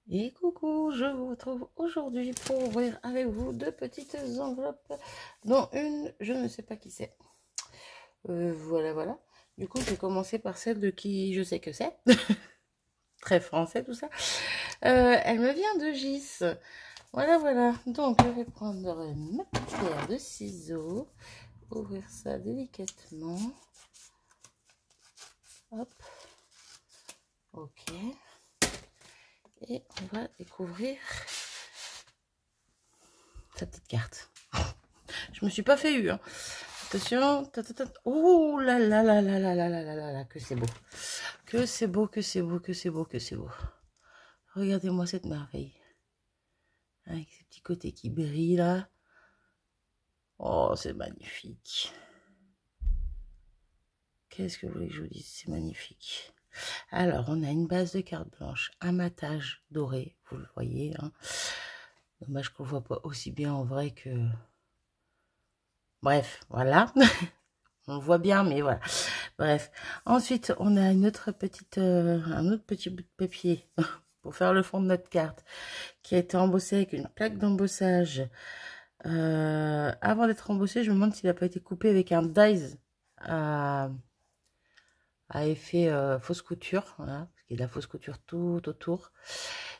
Et coucou, je vous retrouve aujourd'hui pour ouvrir avec vous deux petites enveloppes, dont une, je ne sais pas qui c'est. Voilà. Du coup, je vais commencer par celle de qui je sais que c'est. Très français tout ça. Elle me vient de Gis. Voilà. Donc, je vais prendre ma petite paire de ciseaux, ouvrir ça délicatement. Hop. Ok. Et on va découvrir sa petite carte. Je me suis pas fait eu, hein. Attention, oh là, que c'est beau. Que c'est beau. Regardez-moi cette merveille. Avec ces petits côtés qui brillent là. Oh, c'est magnifique. Qu'est-ce que vous voulez que je vous dise? C'est magnifique. Alors, on a une base de carte blanche, un matage doré, vous le voyez, hein. Dommage qu'on ne voit pas aussi bien en vrai que... Bref, voilà. On le voit bien, mais voilà. Bref. Ensuite, on a un autre petit bout de papier pour faire le fond de notre carte qui a été embossé avec une plaque d'embossage. Avant d'être embossé, je me demande s'il n'a pas été coupé avec un dies à effet fausse couture. Voilà, parce qu'il y a de la fausse couture tout autour.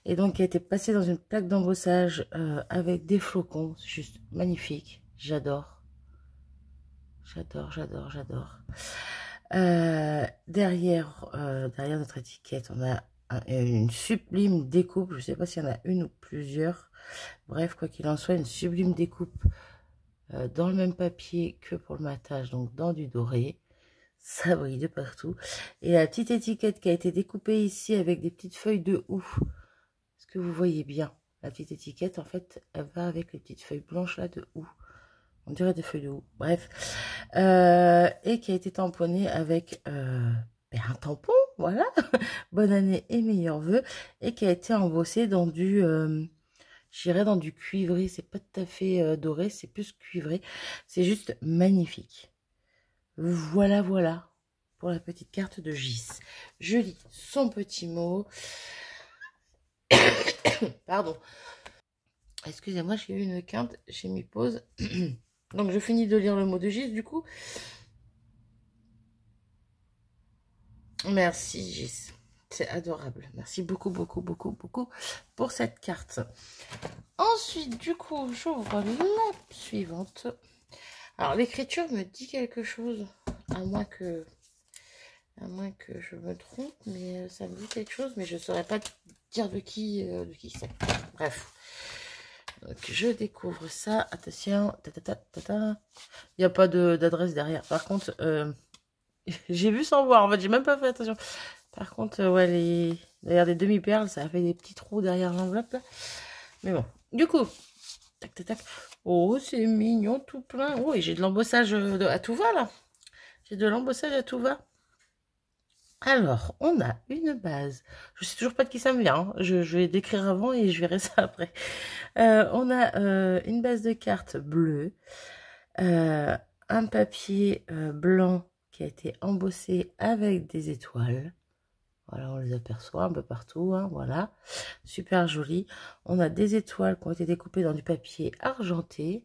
Et donc, il a été passé dans une plaque d'embossage avec des flocons. C'est juste magnifique. J'adore. Derrière notre étiquette, on a une sublime découpe. Je ne sais pas s'il y en a une ou plusieurs. Bref, quoi qu'il en soit, une sublime découpe dans le même papier que pour le matage, donc dans du doré. Ça brille de partout. Et la petite étiquette qui a été découpée ici avec des petites feuilles de houx. Est-ce que vous voyez bien? La petite étiquette, en fait, elle va avec les petites feuilles blanches là de houx. On dirait des feuilles de houx. Bref. Et qui a été tamponné avec un tampon, voilà. Bonne année et meilleurs vœux. Et qui a été embossé dans du, j'irais dans du cuivré. C'est pas tout à fait doré, c'est plus cuivré. C'est juste magnifique. Voilà. Pour la petite carte de Gis. Je lis son petit mot. Pardon. Excusez-moi, j'ai eu une quinte, j'ai mis pause. Donc je finis de lire le mot de Gis du coup. Merci Gis, c'est adorable. Merci beaucoup pour cette carte. Ensuite, du coup, j'ouvre la suivante. Alors l'écriture me dit quelque chose, à moins que je me trompe, mais ça me dit quelque chose, mais je ne saurais pas dire de qui c'est. Bref. Donc je découvre ça. Attention, il n'y a pas d'adresse derrière. Par contre, j'ai vu sans voir. En fait, j'ai même pas fait attention. Par contre, ouais, derrière des demi-perles, ça a fait des petits trous derrière l'enveloppe. Mais bon, du coup, tac. Oh, c'est mignon, tout plein. Oh, et j'ai de l'embossage à tout va, là. J'ai de l'embossage à tout va. Alors, on a une base. Je sais toujours pas de qui ça me vient, hein. Je vais décrire avant et je verrai ça après. On a une base de cartes bleue, un papier blanc qui a été embossé avec des étoiles. Voilà, on les aperçoit un peu partout, hein, voilà. Super joli. On a des étoiles qui ont été découpées dans du papier argenté.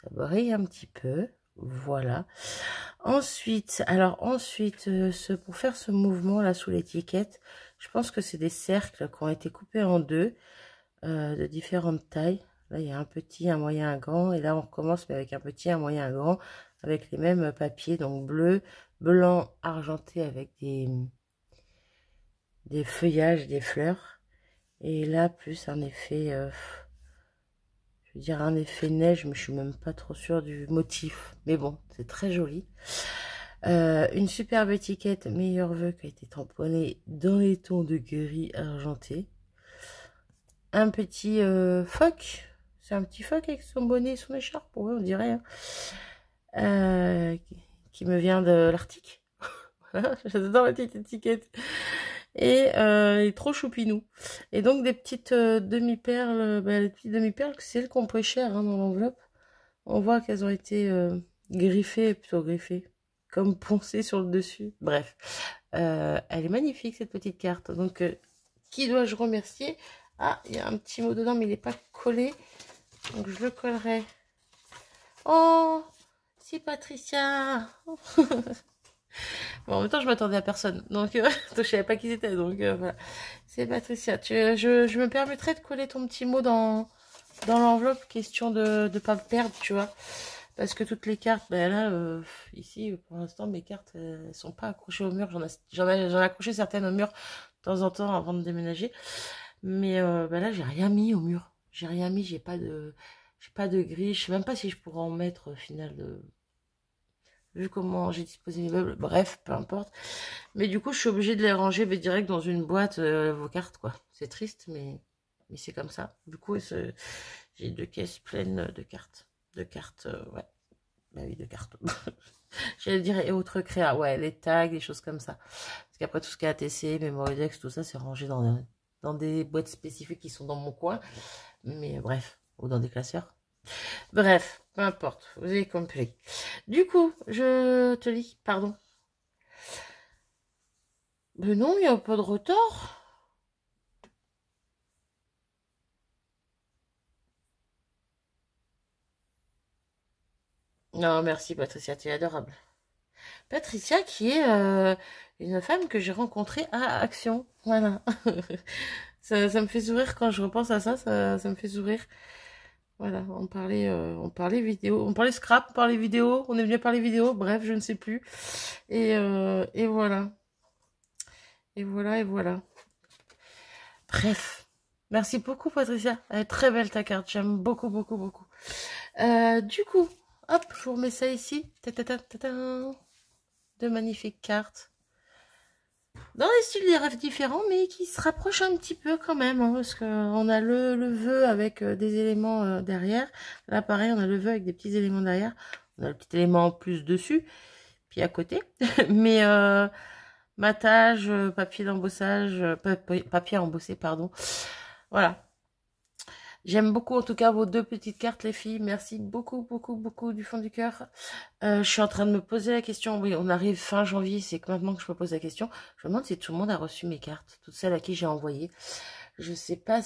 Ça brille un petit peu. Voilà. Ensuite, pour faire ce mouvement là sous l'étiquette, je pense que c'est des cercles qui ont été coupés en deux, de différentes tailles. Là, il y a un petit, un moyen, un grand. Et là, on recommence mais avec un petit, un moyen, un grand, avec les mêmes papiers, donc bleu, blanc, argenté avec des feuillages, des fleurs. Et là, plus un effet, je veux dire un effet neige, mais je suis même pas trop sûre du motif. Mais bon, c'est très joli. Une superbe étiquette meilleurs vœux qui a été tamponnée dans les tons de gris argenté. Un petit phoque. C'est un petit phoque avec son bonnet et son écharpe, ouais, on dirait. Hein. Qui me vient de l'Arctique. J'adore la petite étiquette. Et il est trop choupinou. Et donc des petites demi-perles, les petites demi-perles, c'est celles qu'on paye cher hein, dans l'enveloppe. On voit qu'elles ont été plutôt griffées, comme poncées sur le dessus. Bref, elle est magnifique cette petite carte. Donc qui dois-je remercier? Ah, il y a un petit mot dedans, mais il n'est pas collé. Donc, je le collerai. Oh, si Patricia. Bon, en même temps, je m'attendais à personne. Donc, je savais pas qui c'était. Donc, voilà. C'est Patricia. Je me permettrai de coller ton petit mot dans l'enveloppe, question de ne pas me perdre, tu vois. Parce que toutes les cartes, ben là, ici, pour l'instant, mes cartes, elles sont pas accrochées au mur. J'en ai accroché certaines au mur de temps en temps avant de déménager. Mais ben là, j'ai rien mis au mur. J'ai rien mis, j'ai pas de grille. Je sais même pas si je pourrais en mettre au final, vu comment j'ai disposé mes meubles. Bref, peu importe. Mais du coup, je suis obligée de les ranger direct dans une boîte, vos cartes, quoi. C'est triste, mais c'est comme ça. Du coup, j'ai 2 caisses pleines de cartes. De cartes, ouais. Bah oui, de cartes. J'allais dire et autres créas. Ouais, les tags, les choses comme ça. Parce qu'après, tout ce qui est ATC, Memorydex, tout ça, c'est rangé dans des boîtes spécifiques qui sont dans mon coin. Mais bref, ou dans des classeurs. Bref, peu importe. Vous avez compris. Du coup, je te lis, pardon. Mais non, il n'y a pas de retard. Non, merci Patricia, tu es adorable. Patricia qui est une femme que j'ai rencontrée à Action. Voilà. Ça me fait sourire quand je repense à ça me fait sourire. Voilà, on parlait vidéo, on parlait scrap, on parlait vidéo, on est venu parler vidéo, bref, je ne sais plus. Et voilà. Et voilà, et voilà. Bref. Merci beaucoup Patricia. Elle est très belle ta carte, j'aime beaucoup, beaucoup, beaucoup. Du coup, hop, je vous remets ça ici. De magnifiques cartes. Dans des styles des rêves différents, mais qui se rapprochent un petit peu quand même, hein, parce qu'on a le vœu avec des éléments derrière. Là, pareil, on a le vœu avec des petits éléments derrière. On a le petit élément en plus dessus, puis à côté. Mais matage, papier d'embossage, papier embossé, pardon. Voilà. J'aime beaucoup en tout cas vos 2 petites cartes les filles, merci beaucoup beaucoup beaucoup du fond du cœur. Je suis en train de me poser la question, oui on arrive fin janvier, c'est que maintenant que je me pose la question, je me demande si tout le monde a reçu mes cartes, toutes celles à qui j'ai envoyé. Je sais pas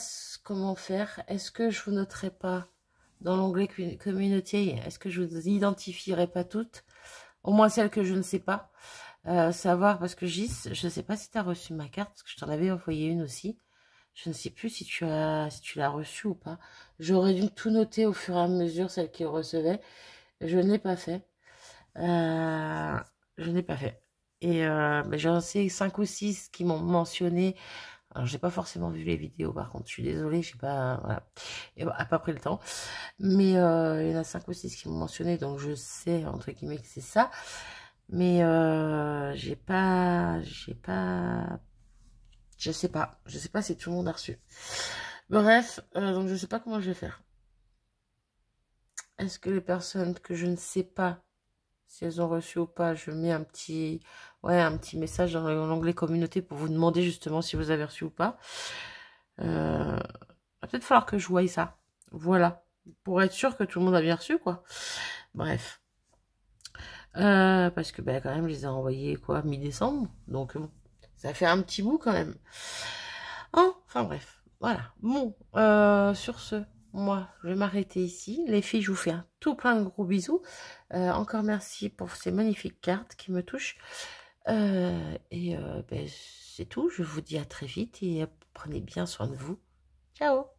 comment faire, est-ce que je vous noterai pas dans l'onglet communauté, est-ce que je vous identifierai pas toutes, au moins celles que je ne sais pas, savoir parce que Gis, je sais pas si tu as reçu ma carte, parce que je t'en avais envoyé une aussi. Je ne sais plus si tu l'as reçu ou pas. J'aurais dû tout noter au fur et à mesure, celle qu'il recevait. Je ne l'ai pas fait. Je n'ai pas fait. Et j'en sais 5 ou 6 qui m'ont mentionné. Alors, j'ai pas forcément vu les vidéos, par contre. Je suis désolée, j'ai pas, voilà. Et pas pris le temps. Mais il y en a 5 ou 6 qui m'ont mentionné, donc je sais, entre guillemets, que c'est ça. Mais j'ai pas je sais pas si tout le monde a reçu. Bref, donc je sais pas comment je vais faire. Est-ce que les personnes que je ne sais pas si elles ont reçu ou pas, je mets un petit message dans l'onglet communauté pour vous demander justement si vous avez reçu ou pas. Va peut-être falloir que je voie ça. Voilà. Pour être sûr que tout le monde a bien reçu, quoi. Bref. Parce que quand même, je les ai envoyés quoi, mi-décembre. Donc bon, ça fait un petit bout quand même. Enfin bref, voilà. Bon, sur ce, moi, je vais m'arrêter ici. Les filles, je vous fais un tout plein de gros bisous. Encore merci pour ces magnifiques cartes qui me touchent. C'est tout. Je vous dis à très vite et prenez bien soin de vous. Ciao!